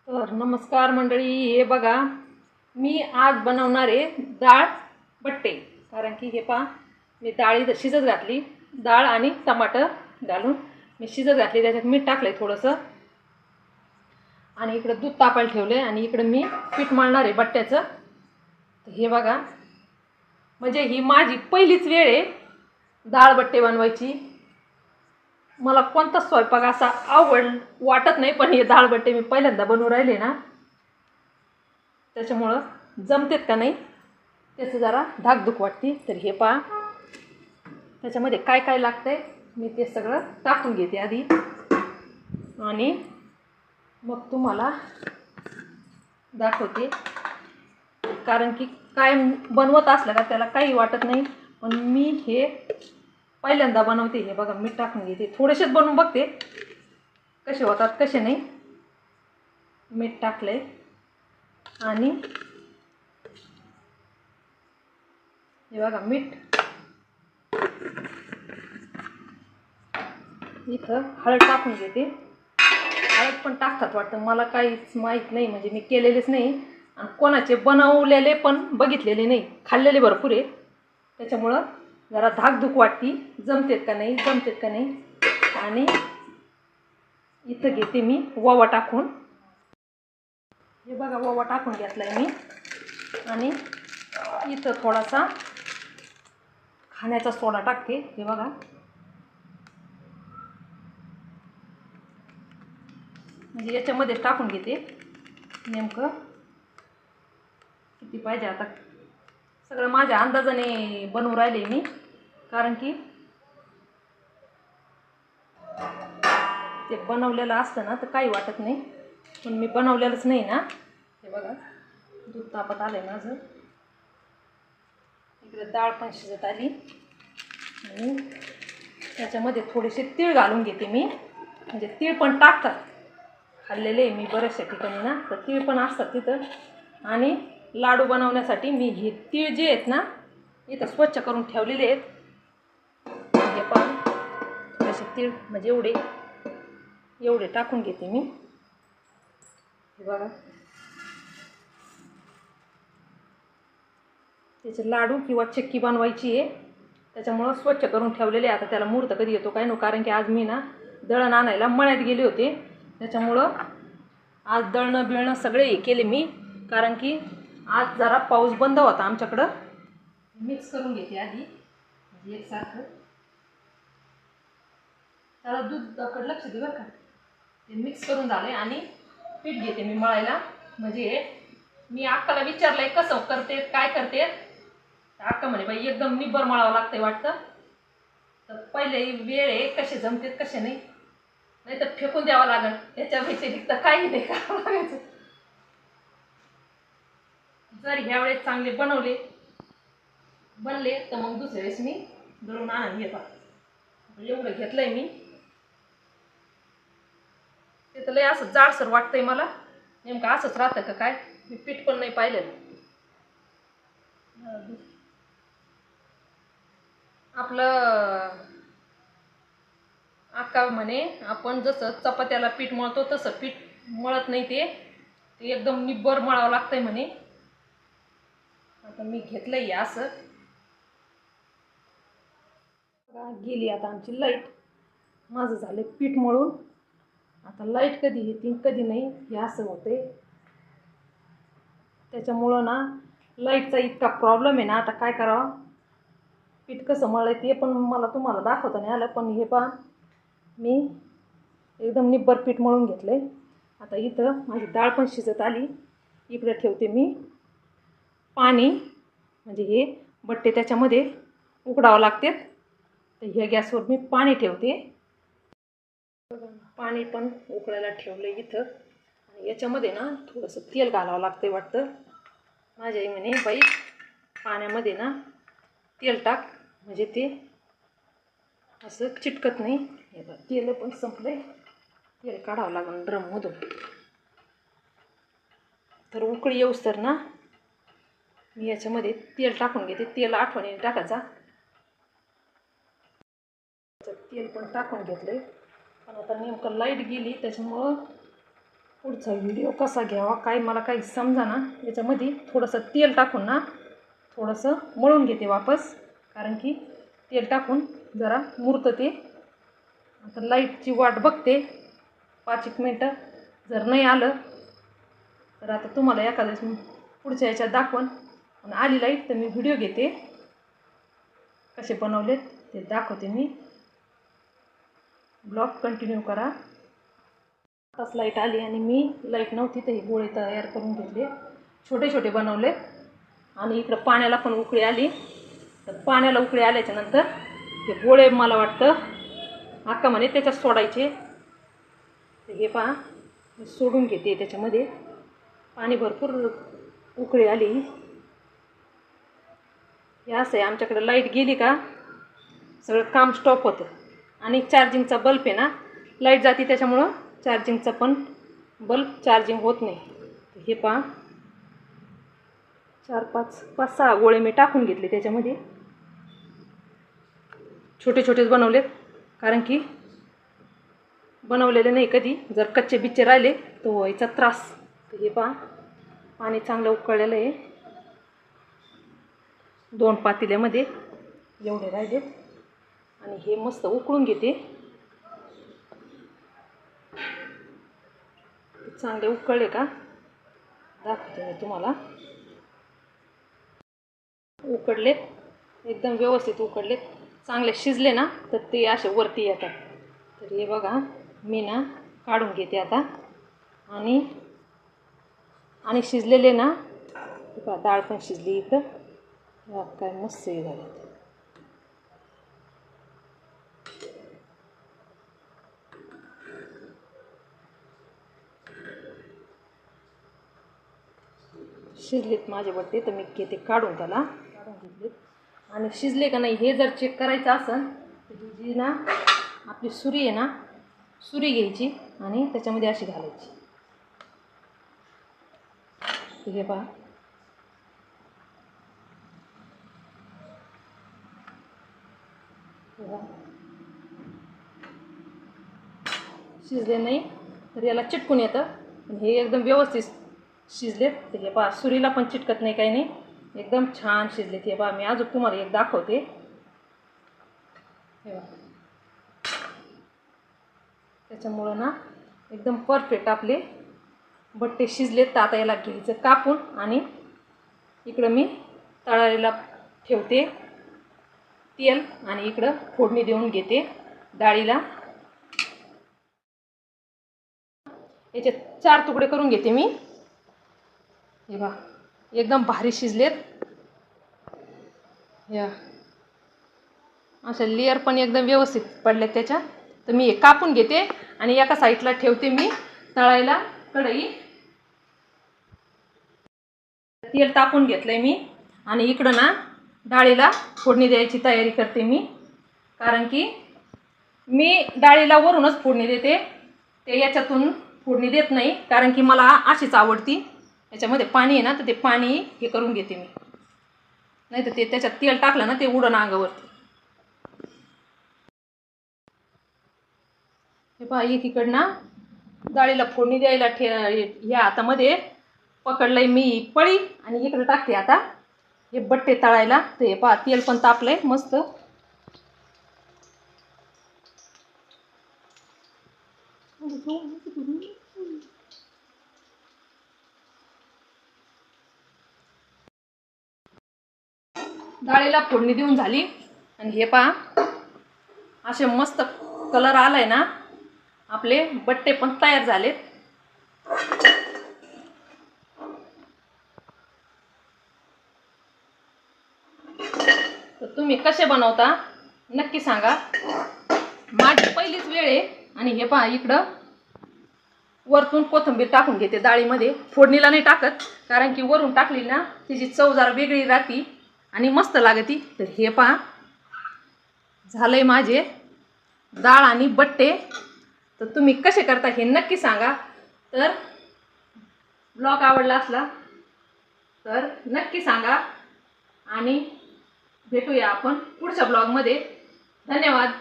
तर नमस्कार मंडळी, हे बघा मी आज बनवणार आहे डाळ बट्टे. कारण की हे पहा, मी डाळ इथं शिजत घातली, डाळ आणि टमाटर घालून मी शिजत घातली, त्याच्यात मीठ टाकलं आहे थोडंसं आणि इकडं दूध तापायला ठेवलं आहे आणि इकडं मी पीठ मळणार आहे बट्ट्याचं. तर हे बघा, म्हणजे ही माझी पहिलीच वेळ आहे डाळ बट्टे बनवायची. मला कोणताच स्वयंपाक असा आवड वाटत नाही, पण हे डाळ बट्टे मी पहिल्यांदा बनवून राहिले ना, त्याच्यामुळं जमतेत का नाही त्याचं जरा धाकधूक वाटते. तर हे पहा, त्याच्यामध्ये काय काय लागतंय मी ते सगळं टाकून घेते आधी आणि मग तुम्हाला दाखवते. कारण की काय बनवत असलं का त्याला काही वाटत नाही, पण मी हे पहिल्यांदा बनवते. हे बघा, मीठ टाकून घेते, थोडेसेच बनवून बघते कसे होतात कसे नाही. मीठ टाकलंय आणि हे बघा मीठ, इथं हळद टाकून घेते. हळद पण टाकतात वाटतं, मला काहीच माहीत नाही, म्हणजे मी केलेलेच नाही आणि कोणाचे बनवलेले पण बघितलेले नाही, खाल्लेले भरपूर आहे. त्याच्यामुळं जरा धाकधूक वाटती, जमतेत का नाही जमतेत का नाही. आणि इथं घेते मी ओवा टाकून. हे बघा, ओवा टाकून घेतला आहे मी आणि इथं थोडासा खाण्याचा सोडा टाकते. हे बघा, म्हणजे याच्यामध्ये टाकून घेते. नेमकं किती पाहिजे आता सगळं माझ्या अंदाजाने बनवून राहिले मी, कारण की ते बनवलेलं असतं ना तर काही वाटत नाही, पण मी बनवलेलंच नाही ना. हे बघा, दूध तापत आलं आहे माझं, इकडे डाळ पण शिजत आली आणि त्याच्यामध्ये थोडेसे तीळ घालून घेते मी. म्हणजे तीळ पण टाकतात, खाल्लेले मी बऱ्याचशा ठिकाणी ना, तर तीळ पण असतात तिथं. आणि लाडू बनवण्यासाठी मी हे तीळ जे आहेत ना इथं स्वच्छ करून ठेवलेले आहेत. हे पण थोडेसे तीळ, म्हणजे एवढे टाकून घेते मी. हे बघा, त्याचे लाडू किंवा चिक्की बनवायची आहे, त्याच्यामुळं स्वच्छ करून ठेवलेले. आता त्याला मुहूर्त कधी येतो काय नो, कारण की आज मी ना दळण आणायला मळ्यात गेले होते, त्याच्यामुळं आज दळणं बिळणं सगळे हे केले मी. कारण की आज जरा पाऊस बंद होता आमच्याकडं. मिक्स करून घेते आधी, म्हणजे एकसारखं. त्याला दूधकडं लक्ष दे बरं का. ते मिक्स करून झाले आणि पीठ घेते मी मळायला. म्हणजे मी अक्काला विचारलंय कसं करते काय करते, अक्का म्हणे बाई एकदम निब्बर मळावं लागतंय वाटतं. तर पहिले वेळ आहे, कसे जमतेत कसे नाही, नाही तर फेकून द्यावं लागेल, त्याच्या व्यतिरिक्त काही नाही करावं लागायचं. जर ह्या वेळेस चांगले बनले तर मग दुसऱ्या वेळेस मी दळून आणून घेता. एवढं घेतलंय मी, ते तर लय असं जाडसर वाटतंय मला. नेमकं असंच राहतं का काय, मी पीठ पण नाही पाहिलेलं. आपलं अक्का म्हणे आपण जसं चपात्याला पीठ मळतो तसं पीठ मळत नाही, ते एकदम निब्बर मळावं लागतंय म्हणे. आता मी घेतलंय असं. गेली आता आमची लाईट, माझं झालं पीठ मळून. आता लाईट कधी येते कधी नाही हे असं होते, त्याच्यामुळं ना लाईटचा इतका प्रॉब्लेम आहे ना. आता काय करावं, पीठ कसं मळलं ते पण मला तुम्हाला दाखवता नाही आलं. पण हे पहा, मी एकदम निब्बर पीठ मळून घेतलंय. आता इथं माझी डाळ पण शिजत आली, इकडे ठेवते मी पाणी. म्हणजे हे बट्टे त्याच्यामध्ये उकडावं लागतात, तर ह्या गॅसवर मी पाणी ठेवते. पाणी पण उकळायला ठेवलं इथं आणि याच्यामध्ये ना थोडंसं तेल घालावं लागतं वाटतं. माझ्या आई म्हणे बाई पाण्यामध्ये ना तेल टाक, म्हणजे ते असं चिटकत नाही. हे बघ, तेल पण संपलंय, तेल काढावं लागेल ड्रममधून. तर उकळी येऊस तर ना मी याच्यामध्ये तेल टाकून घेते. तेल आठवणीने टाकायचा. तेल पण टाकून घेतलंय, पण आता नेमकं लाईट गेली त्याच्यामुळं पुढचा व्हिडिओ कसा घ्यावा काय मला काही समजा. याच्यामध्ये थोडंसं तेल टाकून ना थोडंसं मळून घेते वापस, कारण की तेल टाकून जरा मुरतं ते. आता लाईटची वाट बघते 5-1 मिनटं. जर नाही आलं तर आता तुम्हाला एखाद्या पुढच्या याच्यात दाखवून, आणि आली लाईट तर मी व्हिडिओ घेते कसे बनवलेत ते दाखवते मी. ब्लॉग कंटिन्यू करा. आताच लाईट आली आणि मी लाईट नव्हती तर हे गोळे तयार करून घेतले, छोटे छोटे बनवले. आणि इकडं पाण्याला पण उकळी आली, तर पाण्याला उकळी आल्याच्या नंतर हे गोळे मला वाटतं अक्का म्हणे त्याच्यात सोडायचे. तर हे पहा सोडून घेते त्याच्यामध्ये. पाणी भरपूर उकळी आली. हे असं आहे आमच्याकडे, लाईट गेली का सगळं काम स्टॉप होतं. आणि चार्जिंगचा बल्ब आहे ना, लाईट जाते त्याच्यामुळं चार्जिंगचा पण बल्ब चार्जिंग होत नाही. हे पहा 4-5-6 गोळे मी टाकून घेतले त्याच्यामध्ये. छोटे छोटेच बनवलेत, कारण की बनवलेले नाही कधी. जर कच्चे बिच्चे राहिले तर व्हायचा त्रास. तर हे पहा पाणी चांगलं उकळलेलं आहे. 2 पातेल्यामध्ये एवढे राहिलेत आणि हे मस्त उकळून घेते. चांगले उकळले का दाखवते मी तुम्हाला. उकडलेत एकदम व्यवस्थित उकडलेत, चांगले शिजले ना तर ते असे वरती येतात. तर हे बघा मी ना काढून घेते आता. आणि शिजलेले ना बघा, डाळ पण शिजली इथं. काय मस्त हे झालं. शिजलेत माझे बट्टे, तर मी घेते काढून, त्याला काढून घेतलेत. आणि शिजले का नाही हे जर चेक करायचं असेल तर जी ना आपली सुरी आहे ना, सुरी घ्यायची आणि त्याच्यामध्ये अशी घालायची. हे पहा शिजले नाही तर याला चिटकून येतं. हे एकदम व्यवस्थित शिजलेत. तर हे पहा सुरीला पण चिटकत नाही, काही नाही, एकदम छान शिजलेत. हे पहा मी अजून तुम्हाला एक दाखवते. हे बघा त्याच्यामुळं ना एकदम परफेक्ट आपले बट्टे शिजलेत. तर आता याला घ्यायचं कापून आणि इकडं मी तळायला ठेवते तेल आणि इकडं फोडणी देऊन घेते डाळीला. याचे 4 तुकडे करून घेते मी. हे बघा एकदम भारी शिजलेत. या अशा लेअर पण एकदम व्यवस्थित पडलेत त्याच्या. तर मी हे कापून घेते आणि एका साईडला ठेवते मी तळायला कढई. तेल तापून घेतलंय मी आणि इकडं ना डाळीला फोडणी द्यायची तयारी करते मी. कारण की मी डाळीला वरूनच फोडणी देते, ते याच्यातून फोडणी देत नाही, कारण की मला अशीच आवडती. याच्यामध्ये पाणी आहे ना तर ते पाणी हे करून घेते मी, नाही तर ते त्याच्यात तेल टाकलं ना ते उडण अंगावरती. हे पहा एकीकडनं डाळीला फोडणी द्यायला ह्या हातामध्ये पकडलंय मी पळी आणि इकडे टाकते आता हे बट्टे तळायला. तर हे पहा तेल पण तापलंय मस्त. डाळीला फोडणी देऊन झाली आणि हे पहा असे मस्त कलर आलाय ना, आपले बट्टे पण तयार झालेत. तर तुम्ही कसे बनवता नक्की सांगा. माझी पहिलीच वेळ आहे. आणि हे पहा इकडं वरतून कोथिंबीर टाकून घेते डाळीमध्ये. फोडणीला नाही टाकत, कारण की वरून टाकली ना तिची चव जरा वेगळी राहती आणि मस्त लागती. तर हे पहा झालंय माझे डाळ आणि बट्टे. तर तुम्ही कसे करता हे नक्की सांगा. तर ब्लॉग आवडला असला तर नक्की सांगा आणि भेटूया आपण पुढच्या ब्लॉगमध्ये. धन्यवाद.